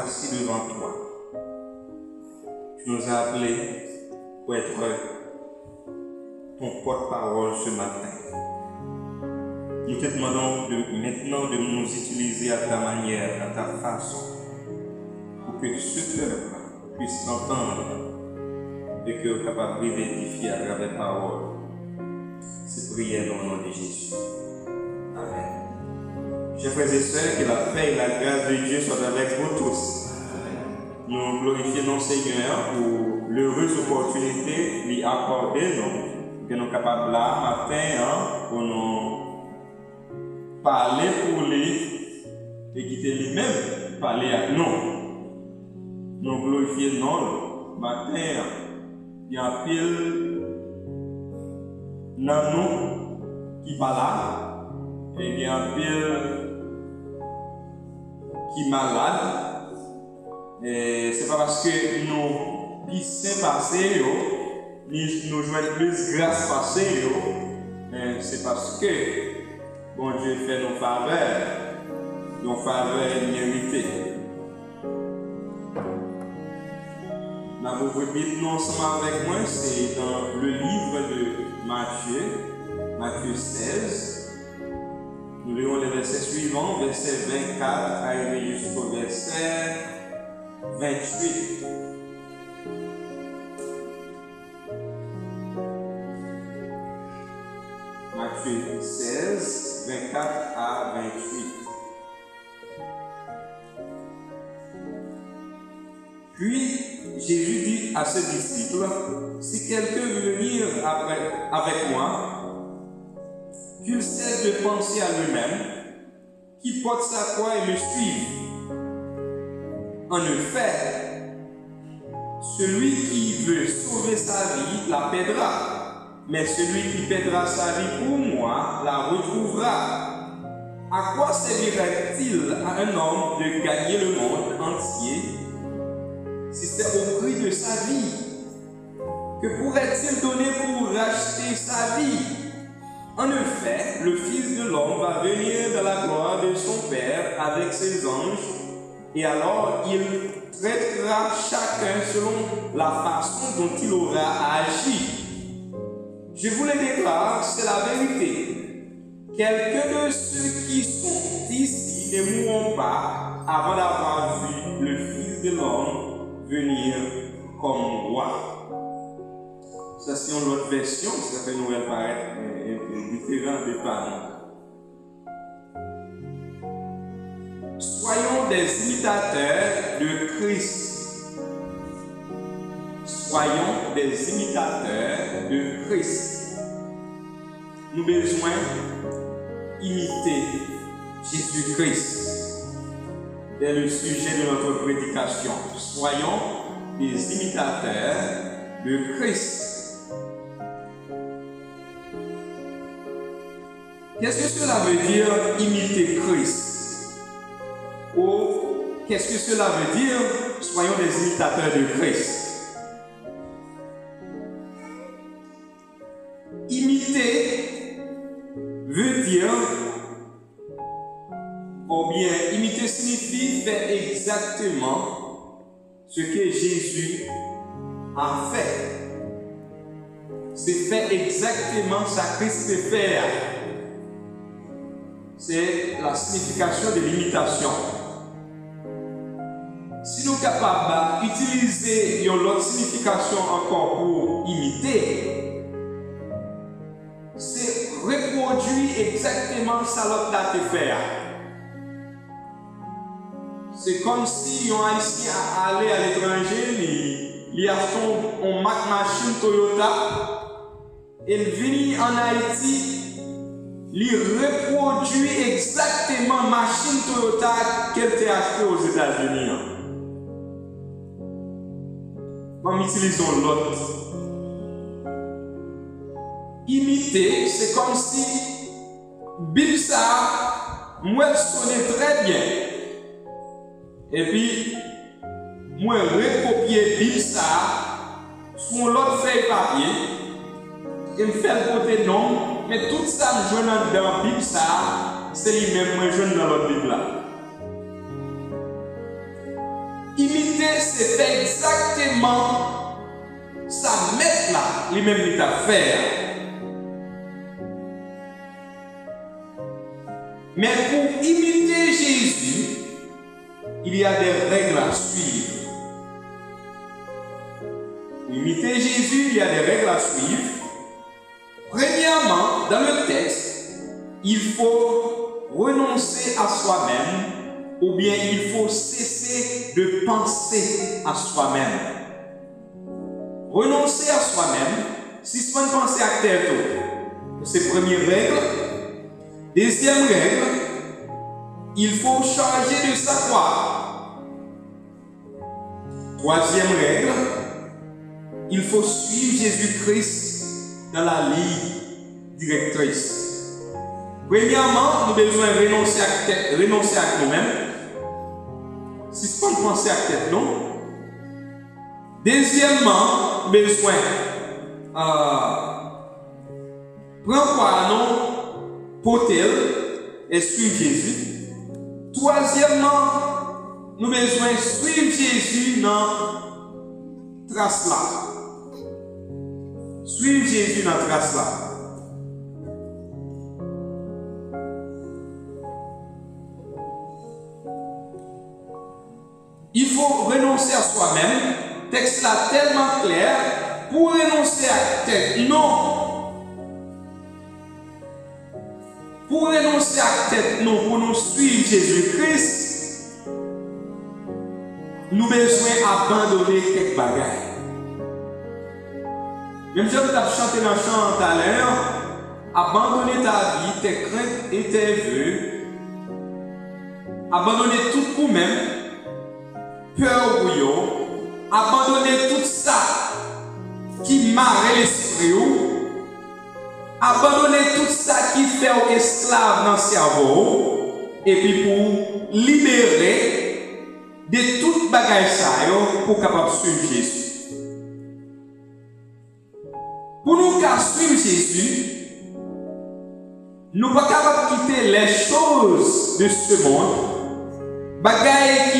voici devant toi. Tu nous as appelés pour être ton porte-parole ce matin. Nous te demandons maintenant de nous utiliser à ta manière, à ta façon, pour que ce peuple puisse t'entendre et que tu sois capable d'édifier à travers la parole. C'est prière dans le nom de Jésus. Amen. Chers frères et sœurs, que la paix et la grâce de Dieu soient avec vous tous. Nous glorifions notre Seigneur pour l'heureuse opportunité lui accorder, que nous sommes capables là, matin, pour nous parler pour lui et quitter lui-même, parler à nous. Nous glorifions notre matin, il y a un pile dans nous qui parle là, et il y a un pile qui est malade. Et c'est pas parce que nous puissions passer, nous jouons plus grâce passer, mais c'est parce que bon Dieu fait nos faveurs méritées. La pauvre Bible, nous ensemble avec moi, c'est dans le livre de Matthieu 16. Nous lirons les versets suivants, verset 24, arrivé jusqu'au verset 28. Matthieu 16, 24 à 28. Puis Jésus dit à ses disciples, si quelqu'un veut venir avec moi, qu'il cesse de penser à lui-même, qu'il porte sa croix et me suive. En effet, celui qui veut sauver sa vie la perdra, mais celui qui perdra sa vie pour moi la retrouvera. À quoi servirait-il à un homme de gagner le monde entier si c'est au prix de sa vie? Que pourrait-il donner pour racheter sa vie? En effet, le Fils de l'homme va venir dans la gloire de son Père avec ses anges, et alors il traitera chacun selon la façon dont il aura agi. Je vous le déclare, c'est la vérité. Quelques de ceux qui sont ici ne mourront pas avant d'avoir vu le Fils de l'homme venir comme roi. Ça, c'est une autre version, ça fait nous paraître différent des parents. Soyons des imitateurs de Christ. Soyons des imitateurs de Christ. Nous avons besoin d'imiter Jésus-Christ. C'est le sujet de notre prédication. Soyons des imitateurs de Christ. Qu'est-ce que cela veut dire imiter Christ? Ou qu'est-ce que cela veut dire soyons des imitateurs de Christ? Imiter veut dire, ou bien imiter signifie faire exactement ce que Jésus a fait. C'est faire exactement ce que Christ fait faire. C'est la signification de l'imitation. Si nous sommes capables d'utiliser une autre signification encore pour imiter, c'est reproduire exactement ce que l'autre a fait. C'est comme si un Haïtien allait à l'étranger, il achète une machine Toyota, il vient en Haïti, il reproduit exactement la machine Toyota qu'elle t'a achetée aux États-Unis. Nous utilisons l'autre. Imiter, c'est comme si Bilsa, moi, sonnait très bien. Et puis, moi, recopier Bilsa sur l'autre feuille papier. Et me faire côté nom. Mais tout ça, je joue dans la Bible, c'est lui-même, moi, je joue dans l'autre Bible là. c'est fait exactement ça mettre là, lui-même il t'a fait. Mais pour imiter Jésus, il y a des règles à suivre. Pour imiter Jésus, il y a des règles à suivre. Premièrement, dans le texte, il faut renoncer à soi-même ou bien il faut cesser de penser à soi-même. Renoncer à soi-même, si ce n'est pas penser à tête, c'est la première règle. Deuxième règle, il faut changer de savoir. Troisième règle, il faut suivre Jésus-Christ dans la ligne directrice. Premièrement, nous devons renoncer à nous-mêmes. Si ce n'est pas penser à tête, non. Deuxièmement, nous devons prendre quoi non, potel et suivre Jésus. Troisièmement, nous devons suivre Jésus dans trace là. Suivre Jésus dans trace là. Il faut renoncer à soi-même. Texte là tellement clair. Pour renoncer à tête, non. Pour renoncer à tête, non. Pour nous suivre Jésus-Christ, nous besoin abandonner quelques bagages. Même si tu as chanté dans le chant tout à l'heure, abandonner ta vie, tes craintes et tes vœux, abandonner tout pour même, peur ou yo, abandonner tout ça qui marre l'esprit, abandonner tout ça qui fait esclave dans le cerveau, et puis pour libérer de toute bagage ça pour capable suivre Jésus. Pour nous suivre Jésus, nous ne pouvons pas quitter les choses de ce monde, bagaille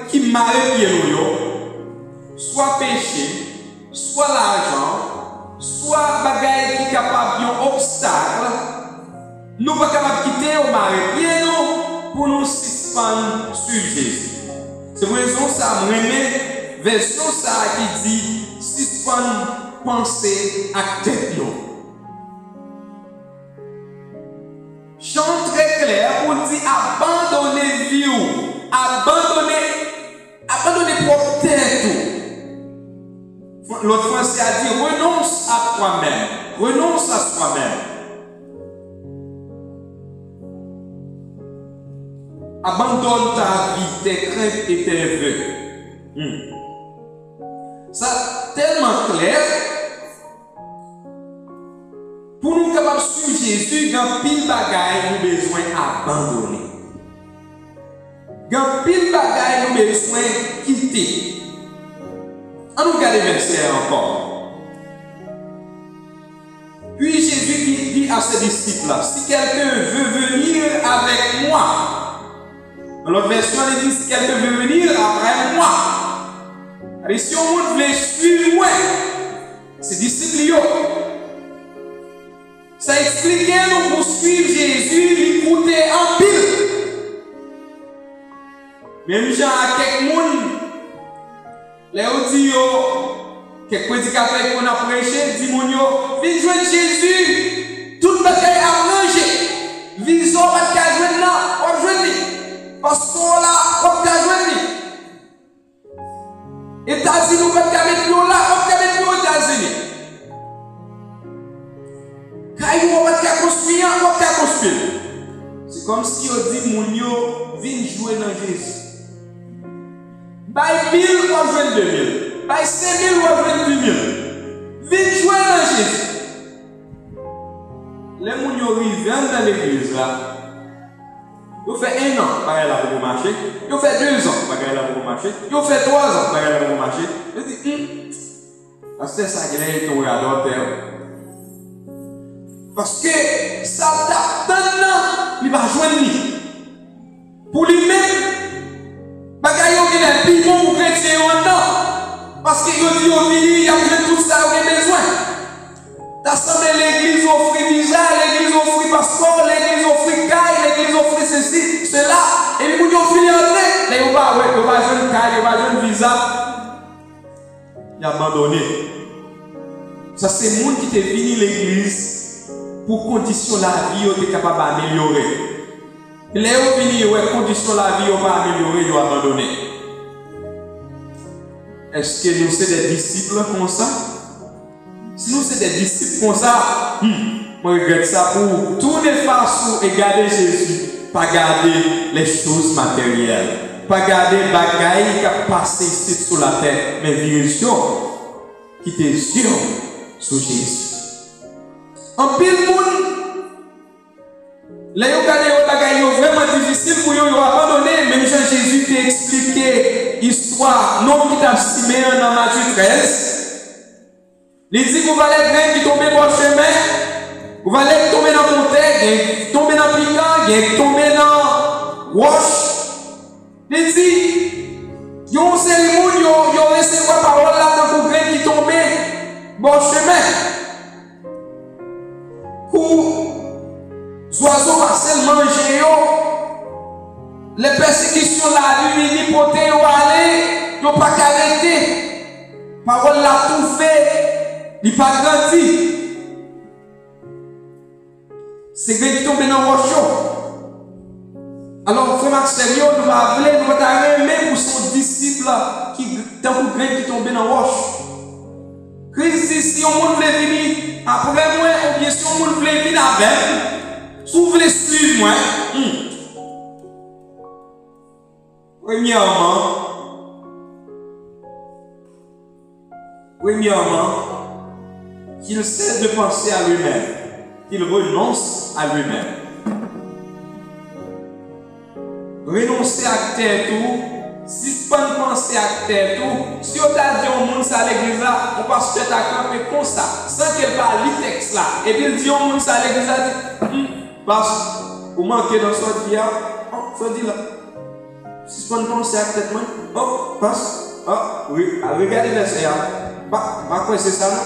qui marre soit péché, soit l'argent, soit bagaille qui est capable d'un obstacle. Nous ne pouvons pas quitter au mari pour nous suspendre sur Jésus. C'est pour raison ça, je remets version ça qui dit suspendre penser à tête. Chant très clair pour dire abandonner vie, abandonner propre tête. L'autre français a dit renonce à toi-même, renonce à soi-même. Abandonne ta vie, tes craintes et tes vœux. Ça tellement clair. Pour nous capables de suivre Jésus, il y a pile bagaille nous besoin abandonner. Il y a pile bagaille nous besoin quitter. On nous regarde le verset encore. Puis Jésus dit à ses disciples là, si quelqu'un veut venir avec moi, dans l'autre version il dit si quelqu'un veut venir après moi. Alors si on veut suivre moi, c'est disciples. Ça explique nous pour suivre Jésus, il coûtait en pile. Même gens à quelques monde, les autres quelques prédicateurs qu'on a prêché, disent viens joindre Jésus, toute bagaille à manger. Vision pas de joindre là, on joindre. Parce qu'on là, on peut joindre. États-Unis, on peut mettre nous là, on peut mettre nous aux États-Unis. Quand on va construire, on va construire. C'est comme si on dit Mounio, viens jouer dans Jésus. By 1000, on joue 2000. By 5000, on joue 10 000. Viens jouer dans Jésus. Les Mounio viennent dans l'église là. Ils fait 1 an, pareil là pour marcher. Ils fait 2 ans, pareil là pour marcher. Ils fait 3 ans, pareil là pour marcher. Ils disent, c'est ça qui est tombé à l'auteur. Parce que ça t'a il va joindre. Pour lui-même, bagaille qui est plus bon pour chrétien. Parce que yo dit au vini, il y a tout ça qu'on a besoin. T'assemblé l'église offre visa, l'église offre passeport, l'église offre caille, l'église offre ceci, cela. Et puis vous fini entrer, mais vous va jouer une caille, vous va jouer un visa. Il a abandonné. Ça c'est le monde qui est venu l'église pour condition la vie, vous êtes capable d'améliorer. Les gens qui ont condition la vie, ils pas amélioré, ils ont abandonné. Est-ce que nous sommes des disciples comme ça? Si nous sommes des disciples comme ça, moi je regrette ça pour tourner face et garder Jésus, pas garder les choses matérielles, pas garder les bagailles qui ont passé ici sur la terre, mais vérifier qui te sur Jésus. En pile monde, les gens qui ont vraiment difficile pour eux abandonner, même Jean-Jésus t'a expliqué l'histoire, non qui t'a estimé dans Matthieu 13. Il dit que vous allez grain qui tombe dans le chemin, vous allez tomber dans la montagne, tomber dans le piquant, tomber dans la roche. Il dit, il y a un seul monde qui a reçu la parole là dans le grain qui tombe dans le chemin. Pour les oiseaux passent manger, les persécutions la vie, l'hypothèse ou aller, ils n'ont pas arrêté. Parole l'a tout fait. Il n'a pas grandi. C'est quelqu'un qui tombe dans le rocher. Alors, frère Maxime, nous va aimer pour son disciple qui tombe dans le rocher. Christ dit, si on veut venir après moi, ou bien si on veut venir avec, si vous voulez suivre moi, premièrement, qu'il cesse de penser à lui-même, qu'il renonce à lui-même. Renoncer à terre tout, si pas penser à terre tout, si on t'a dit au monde ça à l'église là, on passe peut-être à camper comme ça, sans qu'elle parle le texte là, et puis il dit au monde ça à l'église là, parce que vous manquez dans ce vie, ça dit là, si pas penser à tête, passe, oui, regardez le verset, quoi c'est ça là?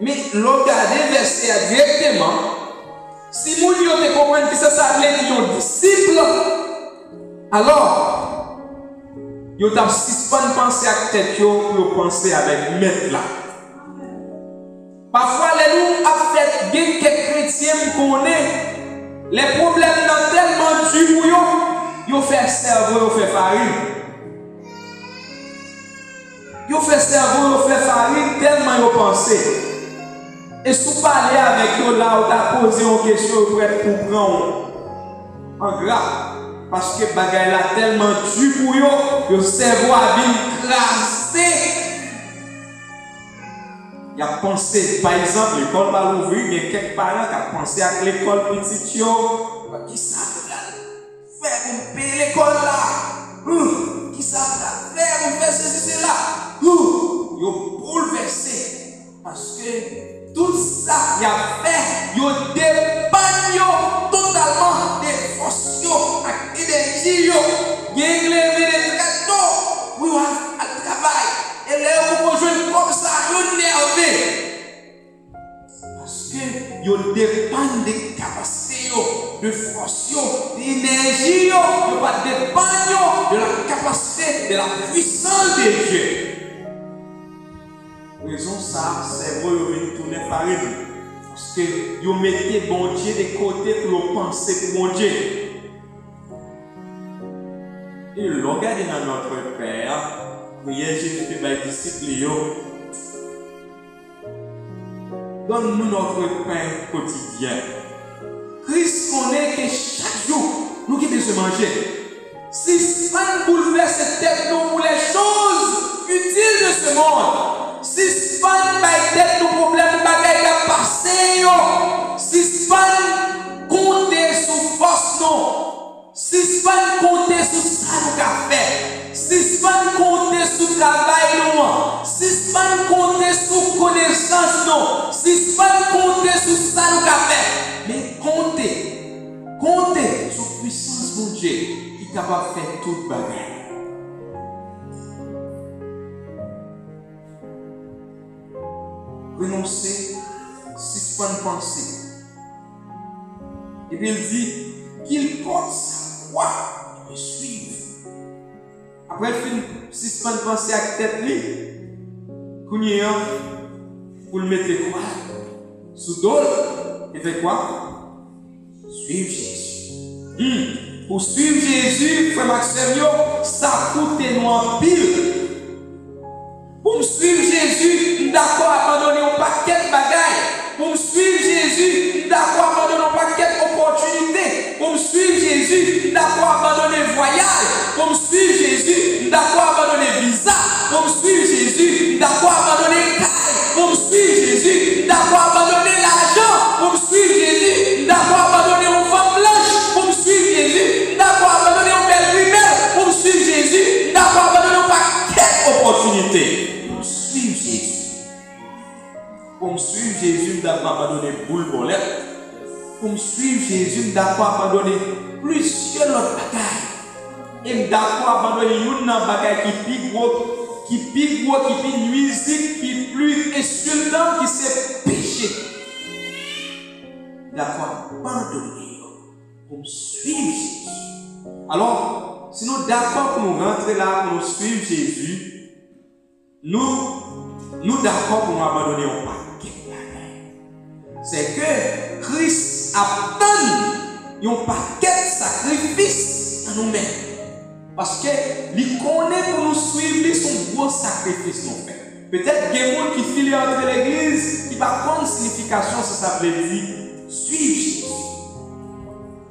Mais regardez verset directement. Si vous ne comprenez que ça veut dire un disciple, alors, vous avez suspendre penser à tête pour penser avec maître là. Parfois, les nous avons fait bien quelques chrétiens qu'on est. Les problèmes sont tellement durs pour eux, ils fait cerveau, ils fait farine. Ils fait cerveau, ils fait farine tellement ils pensent. Et si vous parlez avec eux là, vous avez posé une question pour prendre en grave. Parce que bagaille là tellement dur pour eux, le cerveau a bien crasé. Il a pensé, par exemple, l'école va l'ouvrir, il y a quelques parents qui ont pensé à l'école petite, qui savent faire un payer l'école là. Qui savent faire un faire ceci, cela. Ils ont bouleversé. Parce que tout ça, il a fait, il dépend totalement des forces et des énergies. Il a élevé des tracteurs pour aller travail. Et là, vous rejoignez comme ça, il est énervé. Parce que il dépend des capacités, de force, d'énergie. Il va dépendre de la capacité, de la puissance de Dieu. Raison ça, c'est vrai, vous tourner farine. Parce que vous mettez bon Dieu de côté pour penser pour bon Dieu. Et regardez dans notre Père, priez Jésus de mes disciples. Donne-nous notre pain quotidien. Christ connaît que chaque jour, nous qui devons manger. Si on bouleverse cette tête pour les choses utiles de ce monde. Si span by tête nos problèmes bagaille à passer si span compter sur force non si span compter sur ça nous qu'a fait si span compter sur travail non si span compter sur connaissance non si span compter sur ça nous qu'a fait mais compter sur puissance mon Dieu qui est capable de faire toute bagaille. renoncer, suspendre pensée. Et puis il dit qu'il porte sa croix et me suive. Après, il fait suspendre pensée avec tête li, pour le mettre quoi sous dos, et fait quoi? Suivre Jésus. Pour suivre Jésus, frère Maxime, ça coûte nous en pile. Pour me suivre Jésus, d'accord abandonner un paquet de bagailles. Pour me suivre Jésus, d'accord abandonner un paquet d'opportunités. Pour me suivre Jésus, d'accord abandonner le voyage. Pour me suivre Jésus, d'accord abandonner le visa. Pour me suivre Jésus, d'accord abandonner le caille. Pour me suivre Jésus, d'accord abandonner l'argent. Pour me suivre Jésus, d'accord abandonner une femme blanche. Pour me suivre Jésus, d'accord abandonner une belle primaire. Pour me suivre Jésus, d'accord abandonner un paquet d'opportunités. Pour me suivre Jésus, je dois abandonner boule pour l'air. Pour me suivre Jésus, je dois abandonner plusieurs autres bagailles. Et je dois abandonner une bagaille qui pique gros, qui nuisible, qui plus insultant, qui c'est péché. Je dois abandonner pour me suivre Jésus. Alors, si nous sommes d'accord pour nous rentrer là, pour nous suivre Jésus, nous d'accord pour nous abandonner au pas. C'est que Christ a donné un paquet de sacrifices à nous-mêmes. Parce que il connaît pour nous suivre son gros sacrifice nous fait. Peut-être qu'il y a des gens qui filent entre l'église qui va prendre signification, ça veut dire suivre Jésus.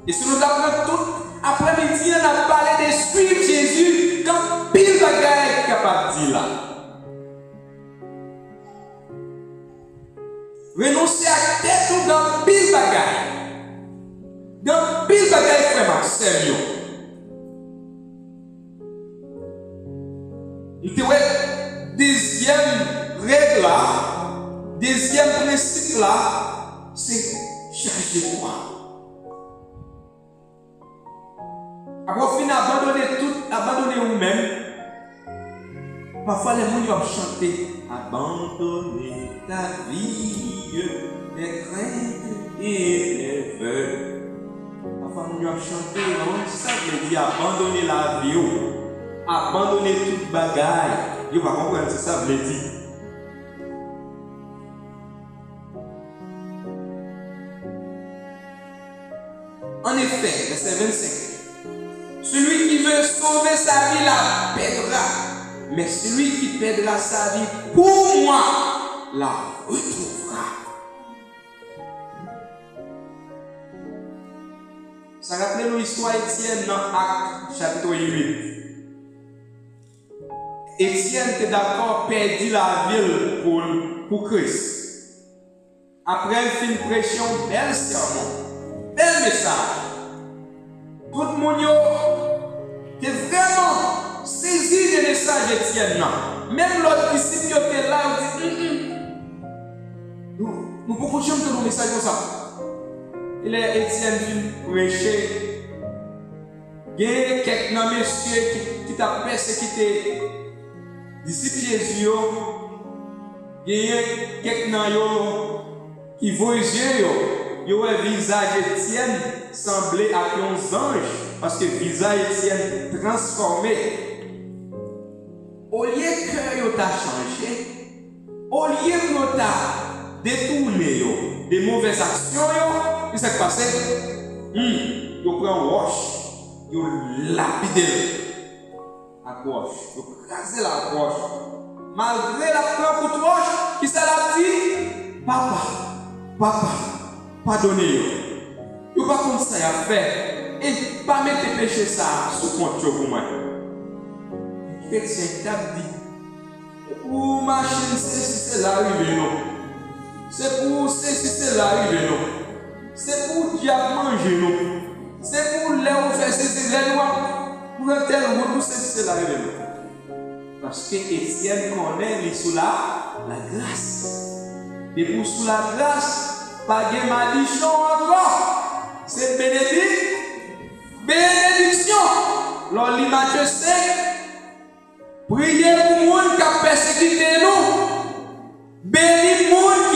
Et si nous apprenons tout après-midi, on a parlé de suivre Jésus quand pile de bagaille est capable de dire là. Renoncer à tête ou dans pile bagaille. Dans pile bagaille, frère Maxime. Il te ouais, deuxième règle là, deuxième principe là, c'est changer quoi. Après, fin abandonner tout, abandonner vous-même. Parfois, les gens ont chanté abandonner ta vie, les craintes et les vœux. Parfois, nous avons chanté, ça veut dire abandonner la vie, abandonner toute bagaille. Vous va comprendre ce que ça veut dire. En effet, verset 25. Celui qui veut sauver sa vie la perdra. Mais celui qui perdra sa vie pour moi la retrouvera. Ça rappelle l'histoire d'Étienne dans Actes chapitre 8. Étienne était d'accord perdu la ville pour Christ. Après il fit une pression, bel sermon, bel message. Tout le monde était vraiment saisi des messages d'Étienne. Même l'autre disciple était là, il dit nous pouvons jamais donner un message comme ça. Il est Étienne qui prêchait. Il y a quelques messieurs qui t'a persécuté. Disciples Jésus, il y a quelques qui voyaient. Le visage d'Étienne semblait à un ange parce que le visage d'Étienne transformé. Au lieu que vous t'a changé, au lieu que vous t'a détourné des mauvaises actions, qu'est-ce qui s'est passé? Vous prenez un roche, vous lapidez la roche, vous crasez la roche. Malgré la peur pour roche, qui s'est dit, papa, pardonnez-vous. Vous ne pouvez pas comme ça à faire et pas mettre péché ça sous compte pour moi. Chrétien t'a dit, pour machine, c'est là arrivé non. C'est pour c'est là arrivé non. C'est pour diable manger non. C'est pour les faire c'est les lois. Pour un tel route c'est là arrivé non. Parce que Étienne connaît les sous la grâce. Et pour sous la grâce, pas de malédiction encore. C'est bénédiction. Lors de Matthieu 5, priez pour les gens qui ont persécuté nous. Bénis les gens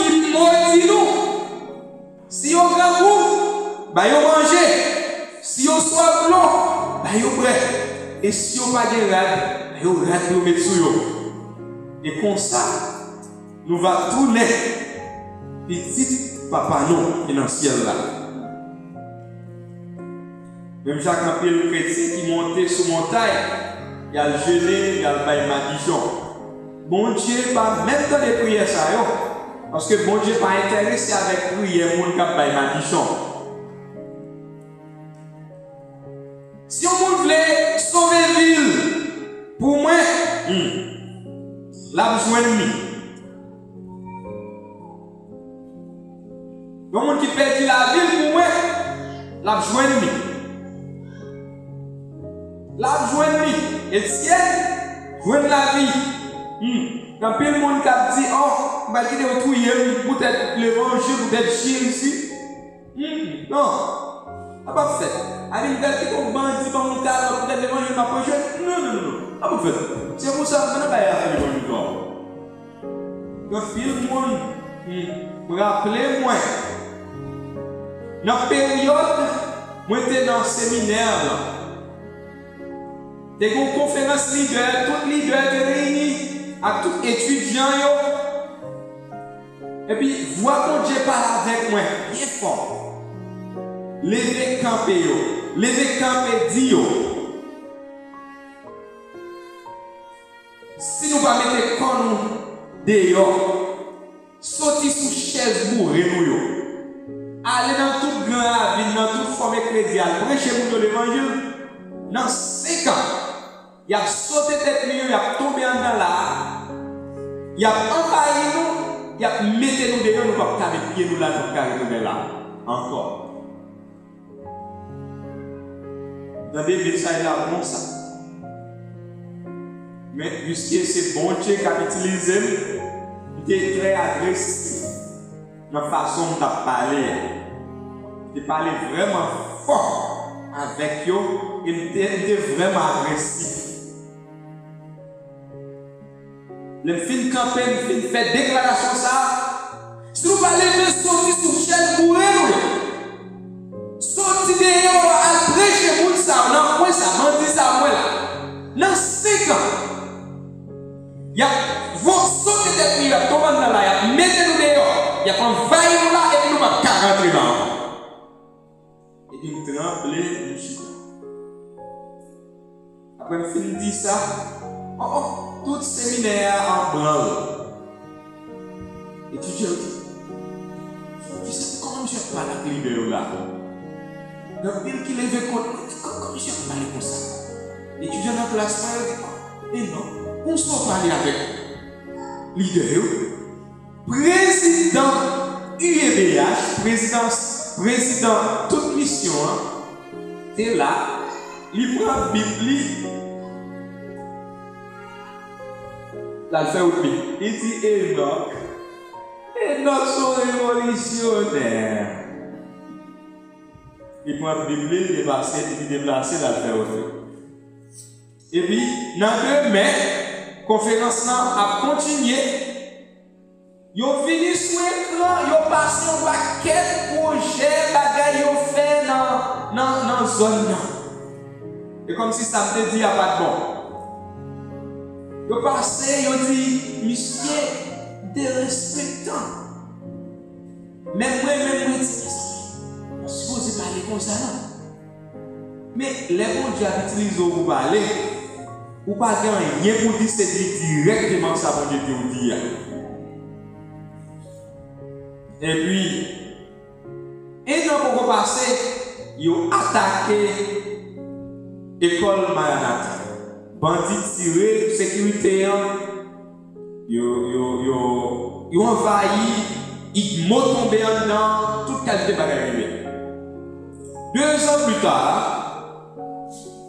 bah yo manger. Si yo soif l'eau, bah yo prêt. Et si yo pas de rad, bah yo rad yo mettre sur yo. Et comme ça, nous va tourner petit papa nous qui est dans le ciel là. Même Jacques Ampère le chrétien qui montait sur montagne, il a le jeûné, il a le bail maldiction. Bon Dieu, pas même dans les prières ça yo. Parce que bon Dieu n'est pas intéressé avec prière, mon cap bail maldiction. Si on voulait sauver la ville, pour moi, la besoin de lui. Le monde qui perd la ville, pour moi, la besoin de lui. La besoin de lui. Et le ciel, joint la vie. Quand le monde qui a dit, oh, bah, il est retrouvé, peut-être l'évangile, peut-être chien ici. Non. Ça pas fait. Allez, vous avez dit qu'on bandit dans mon cadre, peut-être l'évangile n'a pas joué. Non. Ça pas fait. C'est pour ça que je n'ai pas fait l'évangile. Quand le monde me rappelait, moi, dans la période, moi j'étais dans le séminaire. J'étais dans une conférence leader, tout leader était réuni, à tous étudiants. Et puis, voir mon Dieu parler avec moi, bien fort. Levez camper, levez camper, dit. Si nous ne pas mettre comme nous dehors, sortir sous chaise bourrée nous. Aller dans toute grande ville, dans toute forme crédiale, prêcher pour l'évangile. Dans 5 ans, il a sauté tête mieux, il a tombé en dedans là. Il a envahi nous, il a mis nous dehors, nous ne pouvons pas mettre pied nous là, nous ne pouvons pas là. Encore. Dans des messages là, comme ça. Mais puisque c'est bon Dieu qui a utilisé, il était très agressif dans la façon de parler. Il parlait vraiment fort avec eux, il était vraiment agressif. Le fin campagne, le fin fait déclaration ça. Si vous parlez de sortir sous chaîne pour eux, sortir dehors à prêcher pour ça, non, moi ça, m'en dit ça, moi là. Dans 5 ans, il y a vos sauter des prières, il y a tomber dans là, il y a mettez-nous dehors, il y a envahi nous là et puis nous va 40 là. Et il tremblait du chita. Après, il dit ça, tout séminaire en blanc. Étudiant dit, comment je parle avec l'idée là? Donc, il qui lève compte, comment je parle comme ça? Étudiant dans la classe, il dit, non, on se parle avec l'idée. Président UEBH, président toute mission, c'est là, il prend la Bible, la fait au pays. Il dit Enoch sont révolutionnaires. Il prend la Bible, il déplace, la fait au pays. Et puis, dans 2 mai, la conférence a continué. Ils ont fini sur l'écran, ils ont passé un paquet de projets, bagages ils ont fait dans la zone. Et comme si ça me dit, il n'y a pas de bon. Ils ont passé, ils ont dit, monsieur, dérespectant. Même moi, on se pose parler comme ça. Mais les bons dieux utilisent pour parler, ou pas rien pour dire, c'est directement ça que Dieu dit. Et puis, et non pour passer, ils ont attaqué l'école Maranatha. Bandits tirés, sécurité, ils ont envahi, ils m'ont tombé en dedans, toute qualité de bagaille. 2 ans plus tard,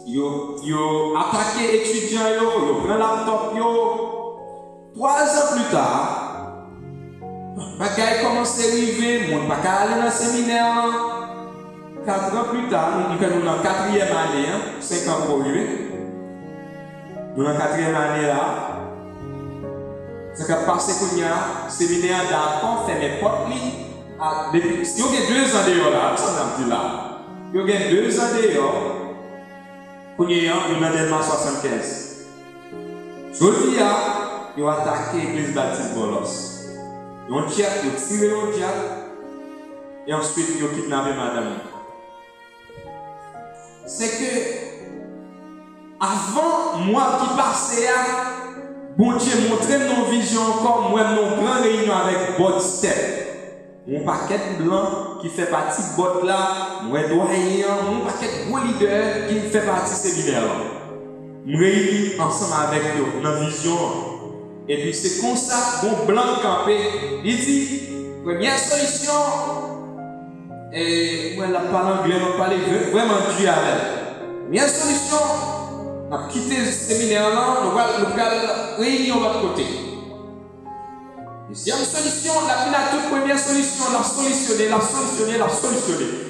ils ont attaqué les étudiants, ils ont pris le laptop. 3 ans plus tard, bagaille commence à arriver, mon pas aller dans le séminaire. 4 ans plus tard, nous sommes dans la 4e année, 5 ans pour arriver. Nous dans la 4e année là, ce qui a passé qu'on y a, le séminaire d'accord, fait mes portes, Si vous avez 2 ans dehors là, ça me dit là. Vous avez 2 ans dehors, vous avez un Delma 75. Je dis à, vous avez attaqué l'église baptiste Bolos. Vous avez tiré au diable et ensuite vous avez kidnappé madame. C'est que avant moi qui passais à bon Dieu montrer nos visions encore, moi nos grandes réunions avec Bot Step. Mon paquet blanc qui fait partie de Bot là, moi doyen, mon paquet gros leader qui fait partie de ce séminaire là. Nous réunis ensemble avec eux dans la vision. Et puis c'est comme ça, bon blanc campé, il dit, première solution, et moi la parle anglais, on parle vraiment Dieu avec. Première solution, on a quitté le séminaire là, on va réunir de l'autre côté. Deuxième solution, la toute première solution, la solutionner.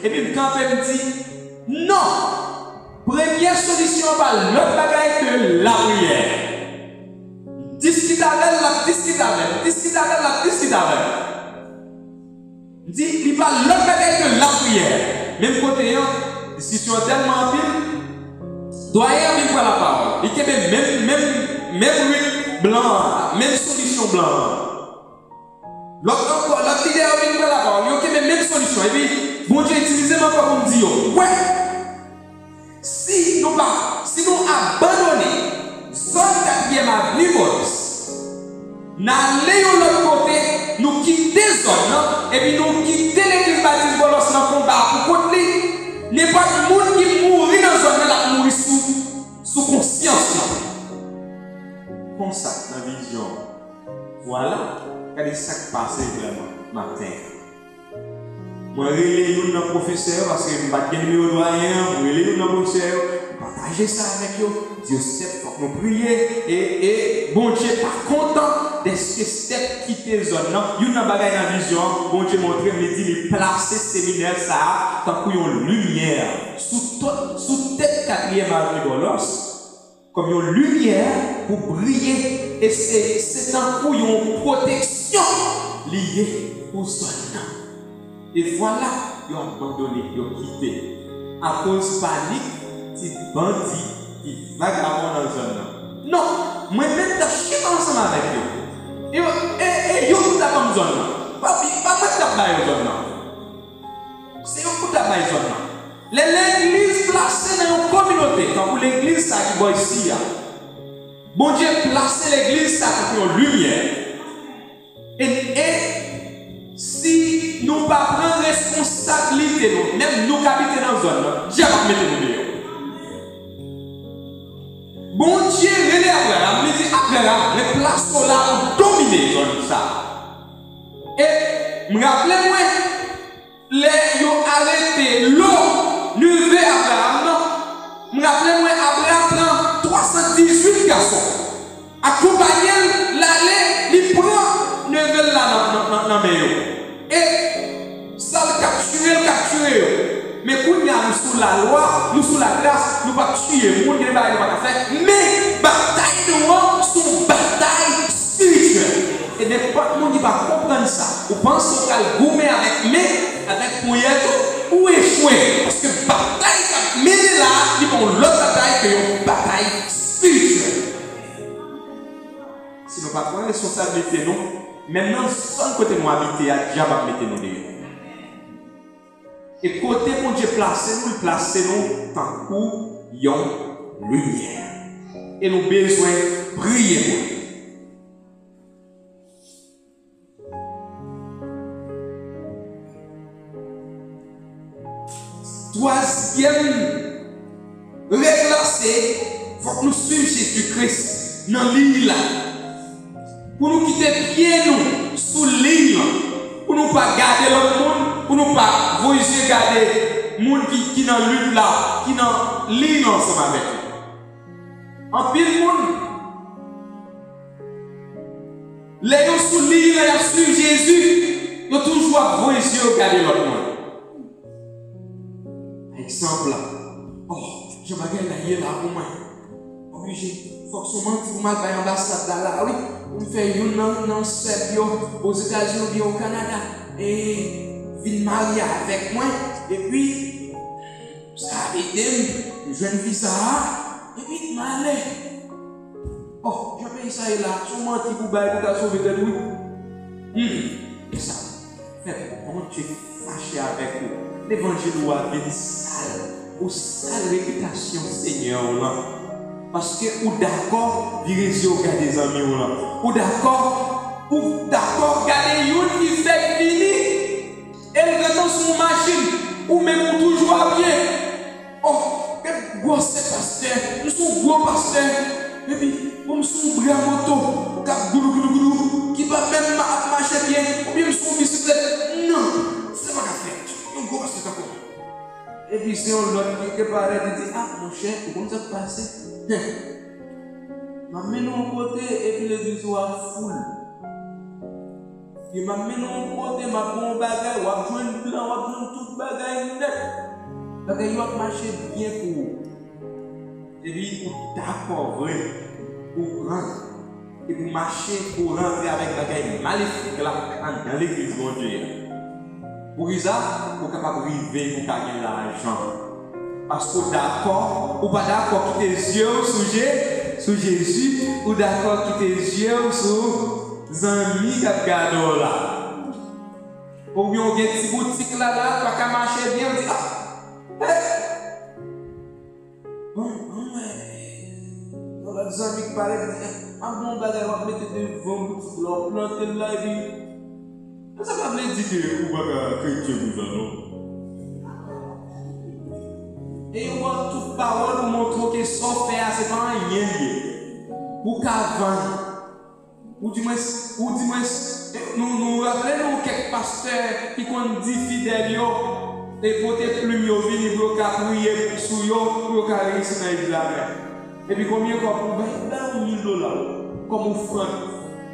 Et puis le campé me dit, non! Première solution, l'autre bagaille que la prière. Discute avec dit, il parle l'autre bagaille que la prière. Même côté, discussion tellement pile, doyen vient pour la parole. Il y a même huile blanc, même solution blanc. L'autre leader vient pour la parole. Il y a même solution. Et puis, bon Dieu, utilisez-moi pour me dire, ouais. Si nous abandonnons zone 4e avenue Bolos, nous allons de l'autre côté, nous quittons la zone, et puis nous quittons l'église baptiste Bolos dans le combat pour contre lui, n'est pas le monde qui mourit dans la zone, là, mourir sous conscience. Comme ça, dans la vision. Voilà, regardez ça qui passe vraiment matin. Moi, je relève nos professeurs parce que je ne vais pas gagner au doyen, je relève nos professeurs, partager ça avec eux. Dieu sait, il faut nous prier. Et bon Dieu, pas content de ce que c'est quitter la zone. Il y a une bagaille dans la vision. Bon Dieu montre, il dit, il place ce séminaire, ça, tant qu'il y a une lumière sous tête 4e avenue Bolos, comme une lumière pour briller. Et c'est tant qu'il y a une protection liée aux zones. Et voilà, ils ont abandonné, ils ont quitté. À cause de panique, ces bandits qui vagabondent dans la zone. Non, moi-même, je suis ensemble avec eux. Et ils ont tout comme zone. Pas mettre la zone. C'est eux qui ont la zone. L'église placée dans une communauté, quand pour l'église, ça qui va ici. Bon Dieu, placé l'église, ça qui une lumière. Et si nous ne pas prendre responsabilité, même nous qui habitons dans la zone, Dieu va mettre nous dehors. Bon Dieu, relève Abraham, il dit Abraham, les places là ont dominé la zone. Et je me rappelle, les ont arrêté l'eau, levé Abraham, non. Je me rappelle, Abraham prend 318 garçons. Accompagné l'aller, il prend levé là dans le meilleur. Et ça le capturer. Mais quand nous sous la loi, nous sous la grâce, nous ne pouvons pas tuer les gens qui ne peuvent pas faire. Mais bataille de nous sont bataille spirituelle. Et n'importe qui ne va comprendre ça. Vous pensez qu'on va gommer avec Pouilleto ou échouer. Parce que bataille qui mène là, ils vont l'autre bataille que une bataille spirituelle. Si nous ne prenons pas responsabilité, nous, maintenant, sans côté nous habiter, Dieu va mettre nous dehors. Et côté mon Dieu placez-nous tant qu'il y a lumière. Et nous avons besoin de prier. Troisième règle, c'est qu'il faut que nous suivions Jésus-Christ dans l'île. Pour nous quitter pieds nous sous l'île. Pour nous pas garder l'autre monde, pour nous pas voyager garder les gens qui dans la lutte là, qui dans l'île ensemble avec nous. En pile monde, les gens sous l'île, ils suivent Jésus, ils ont toujours voyager garder l'autre monde. Exemple, oh, je vais regarder là pour moi. Obligé, il faut que son monde pour mal par l'ambassade là, oui. On fait une non aux États-Unis, au Canada. Et vient marier avec moi, et puis, ça a aidé, je ne vis ça, et puis, m'allais. Oh, je paye ça et là, sur mon petit pour bailler pour sauver de lui. Et ça, comment tu es fâché avec nous? L'évangile a été sale, ou sale réputation, Seigneur, là. Parce que, ou d'accord, diriger au gars des amis, là. Ou d'accord, garder une qui fait fini, elle retourne sur une machine, ou même pour toujours à bien. Oh, quel gros pasteur, nous sommes gros pasteurs. Et puis, nous sommes bras moto, qui va même marcher bien, ou bien nous sommes bicyclette. Non, c'est pas qu'à faire. Nous gros pasteur encore. Et puis, si on l'autre qui parle, il dit, ah, mon cher, comment ça passe? M'amène au côté, et puis l'église soit full. Il m'amène au côté, m'a bon bagage, ou a joué une plan, ou a joué tout bagage net. Parce qu'il va marcher bien pour vous. Et puis, vous d'accord, vrai, pour rentrer. Et vous marchez pour rentrer avec bagage maléfique là, dans l'église de Dieu. Pour ça, vous êtes capable de vivre pour gagner l'argent. Parce que d'accord, ou pas d'accord, quitter les yeux sur Jésus, ou d'accord, quitter les yeux sur les amis qui regardent là. Ou bien, on a une petite boutique là, pas qu'à marcher bien, on dit, ah, les amis qui parlent, ils disent, ah bon, bagage, on va mettre devant une boutique là, planter là, et puis, ça va me dire que vous avez chrétien, vous allez. Et on va toute parole nous montrer que son faire, c'est pas rien. Ou qu'avant, ou du moins, nous rappelons quelques pasteurs qui ont dit fidèles, et peut-être plus mieux, venir pour prier sur eux, pour réussir dans l'église. Et puis combien de fois pour $1 000 comme offrande.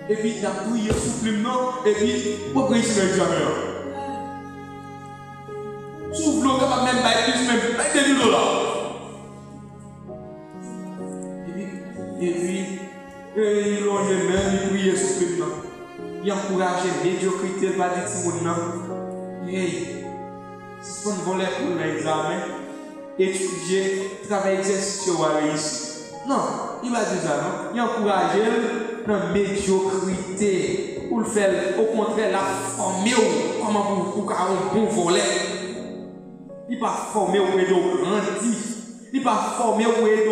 Et puis tu as prié sur plus non, et puis pour réussir dans l'église. Souffle l'eau, capable même pas plus, même $2 000. Et puis, il longe même, il prie sur le plan. Il encourage la médiocrité, il va dire si mon nom. Hey, si on voulait pour l'examen, étudier, travailler, exercice, on va réussir. Non, il va dire ça, non? Il encourage la médiocrité. Pour le faire, au contraire, la former comment pour un bon volet. Il n'est pas formé au aider au grandi. Il n'est pas formé au aider au.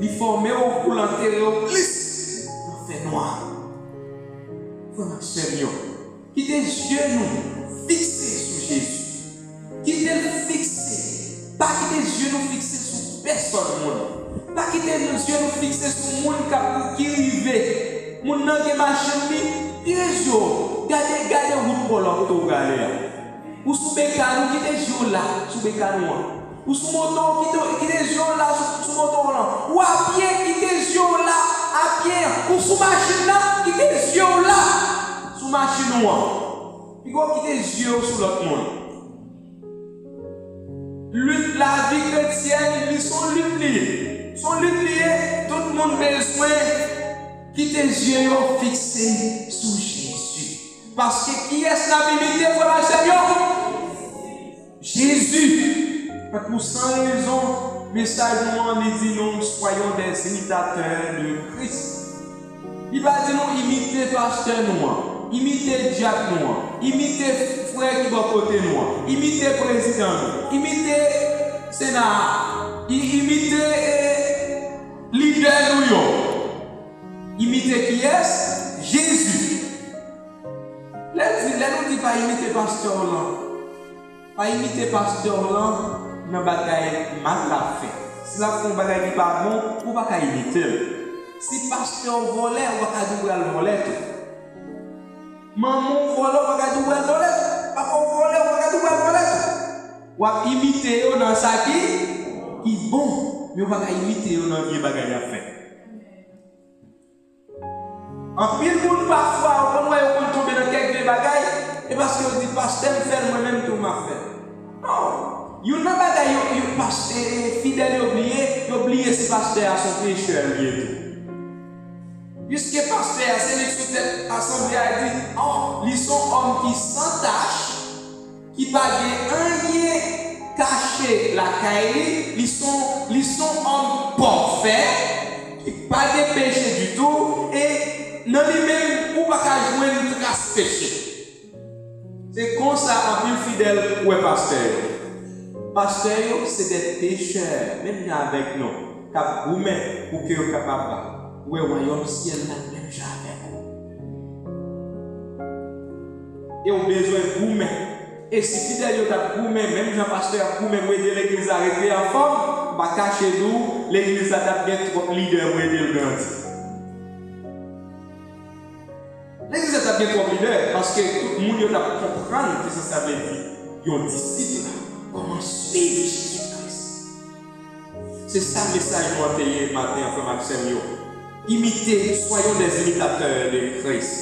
Il est formé pour l'enterrer au glisse. Il fait noir. Frère Seigneur, qui tes yeux nous fixés sur Jésus. Qui tes fixés. Pas qui tes yeux nous fixés sur personne. Pas qui tes yeux nous fixés sur le monde qui rive. Mon nom qui marche, il est jour. Gardez route pour l'autre galère. Ou sous bécano qui est jour là, sous bécano. Ou sous moto qui est jour là, sous moto là. Ou à pied qui est jour là, à pied. Ou sous machine là, qui est jour là, sous machine noire. Puis quoi qui est jour sous l'autre monde. Lutte la vie chrétienne, ils sont lutte liés. Sont lutte liés, tout le monde besoin qui tes yeux fixés sur Jésus. Parce que qui est-ce la vérité pour la Seigneur? Jésus. Pour sans raison, message nous dit nous soyons des imitateurs de Christ. Il va dire nous imiter pasteur nous, imiter diacre nous, imiter frère qui va côté nous, imiter président nous, imiter sénat, imiter leader nous. Imiter qui est? Jésus. Là, nous dit pas imiter pasteur là. Pas imiter pasteur là, dans la bataille mal la fait. Si la font bataille n'est pas bon, on va pas imiter. Si pasteur volait, on va pas dire le volet. Maman volait, on va pas dire le volet. Papa volait, on va pas dire le volet. On va imiter dans ça qui est bon, mais on va pas imiter dans les bagages à faire. En pile monde parfois, on va tomber dans quelques bagages, et parce que on dit pasteur fait moi-même tout m'a fait. Non, il y a un bagaille, il pasteur fidèle oublié ce pasteur à son pécheur lié. Puisque pasteur, c'est l'ex assemblée a dit, oh, ils sont hommes qui sans tâche, qui pas un lien caché la caille, ils sont hommes parfaits, qui pas de péché du tout, et non lui-même ou pas qu'à jouer une trace péché. C'est comme ça en plus fidèle ou pasteur. Pasteur, c'est des pécheurs, même avec nous, cap vous-même pour que vous capable. Oui, le royaume ciel n'a même jamais. Et on a besoin de vous-même. Et si fidèle est vous-même, même Jean-Pasteur, vous-même, vous aidez l'église à rester en forme, bah cachez nous, l'église a bien trop leader pour aider le grandir. L'église a bien trop leader parce que tout le monde doit comprendre que ça veut dire. Ils ont disciples, comment suivre Jésus-Christ. C'est ça le message que je vais matin, frère Maxime. Imitez, soyons des imitateurs de Christ.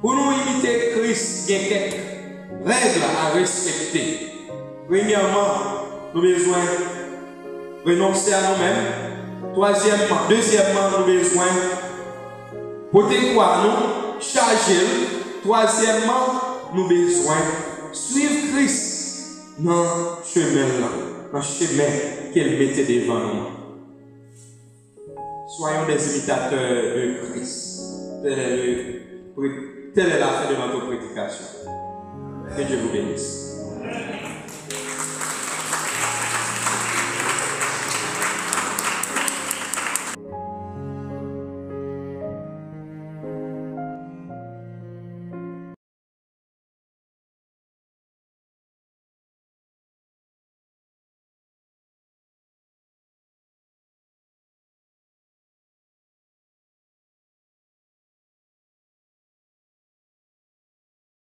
Pour nous imiter Christ, il y a quelques règles à respecter. Premièrement, nous avons besoin de renoncer à nous-mêmes. Deuxièmement, nous avons besoin de porter quoi nous, charger. Troisièmement, nous avons besoin de suivre Christ dans le chemin qu'il mettait devant nous. Soyons des imitateurs de Christ. Telle est la fin de notre prédication. Que Dieu vous bénisse.